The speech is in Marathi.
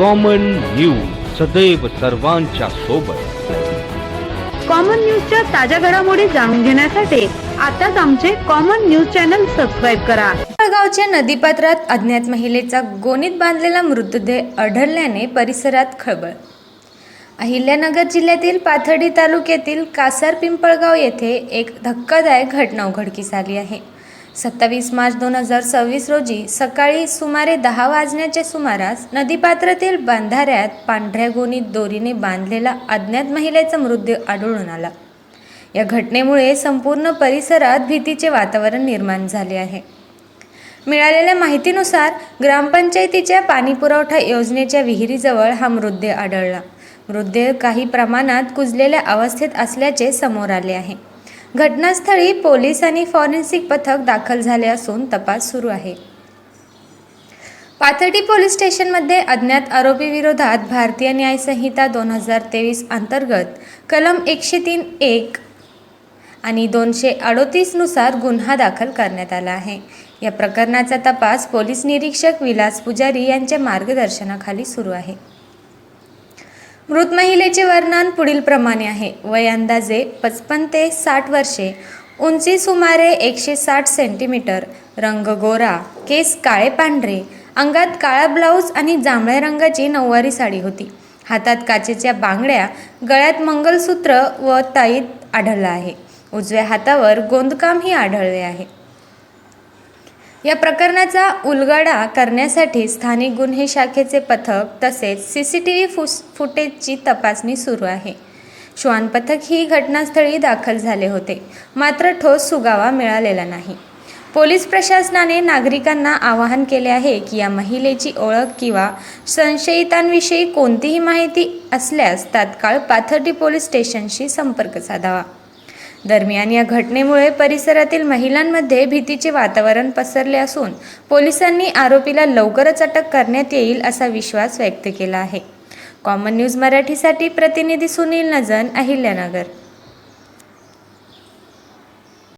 कॉमन न्यूज सदैव सर्वांच्या सोबत। कॉमन न्यूजच्या ताज्या घडामोडी जाणून घेण्यासाठी आताच आमचे कॉमन न्यूज चॅनल सबस्क्राइब करा। पिंपळगावच्या नदीपात्रात अज्ञात महिलेचा गोणीत बांधलेला मृतदेह आढळल्याने परिसरात खळबळ। अहिल्यानगर जिल्ह्यातील पाथर्डी तालुक्यातील कासार पिंपळगाव येथे एक धक्कादायक घटना उघडकीस आली आहे। 27 मार्च 2026 रोजी सकाळी सुमारे 10 वाजण्याच्या सुमारास नदीपात्रातील बांधाऱ्यात पांढऱ्या गोणीत दोरीने बांधलेला अज्ञात महिलेचा मृतदेह आढळून आला। या घटनेमुळे संपूर्ण परिसरात भीतीचे वातावरण निर्माण झाले आहे। मिळालेल्या माहितीनुसार ग्रामपंचायतीच्या पाणीपुरवठा योजनेच्या विहिरीजवळ हा मृतदेह आढळला। मृतदेह काही प्रमाणात कुजलेल्या अवस्थेत असल्याचे समोर आले आहे। घटनास्थळी पोलीस आणि फॉरेन्सिक पथक दाखल झाले असून तपास सुरू आहे। पाथर्डी पोलीस स्टेशनमध्ये अज्ञात आरोपी विरोधात भारतीय न्याय संहिता 2023 अंतर्गत कलम 103(1) आणि 238 नुसार गुन्हा दाखल करण्यात आला आहे। या प्रकरणाचा तपास पोलीस निरीक्षक विलास पुजारी यांच्या मार्गदर्शनाखाली सुरू आहे। मृत महिलेचे वर्णन पुढील प्रमाणे आहे। वय अंदाजे 55 ते 60 वर्षे, उंची सुमारे 160 सेंटीमीटर, रंग गोरा, केस काळे पांढरे, अंगात काळा ब्लाऊज आणि जांभळ्या रंगाची नऊवारी साडी होती। हातात काचेच्या बांगड्या, गळ्यात मंगलसूत्र व ताईत आढळला आहे। उजव्या हातावर गोंदकामही आढळले आहे। या प्रकरणाचा उलगडा करण्यासाठी स्थानिक गुन्हे शाखेचे पथक तसेच CCTV फुटेजची तपासणी सुरू आहे। श्वान पथक ही घटनास्थळी दाखल झाले होते, मात्र ठोस सुगावा मिळालेला नाही। पोलीस प्रशासनाने नागरिकांना आवाहन केले आहे की या महिलेची ओळख किंवा संशयितांविषयी कोणतीही माहिती असल्यास तात्काळ पाथर्डी पोलीस स्टेशनशी संपर्क साधावा। दरम्यान या घटनेमुळे परिसरातील महिलांमध्ये भीतीचे वातावरण पसरले असून पोलिसांनी आरोपीला लवकरच अटक करण्यात येईल असा विश्वास व्यक्त केला आहे। कॉमन न्यूज मराठीसाठी प्रतिनिधी सुनील नजन, अहिल्यानगर।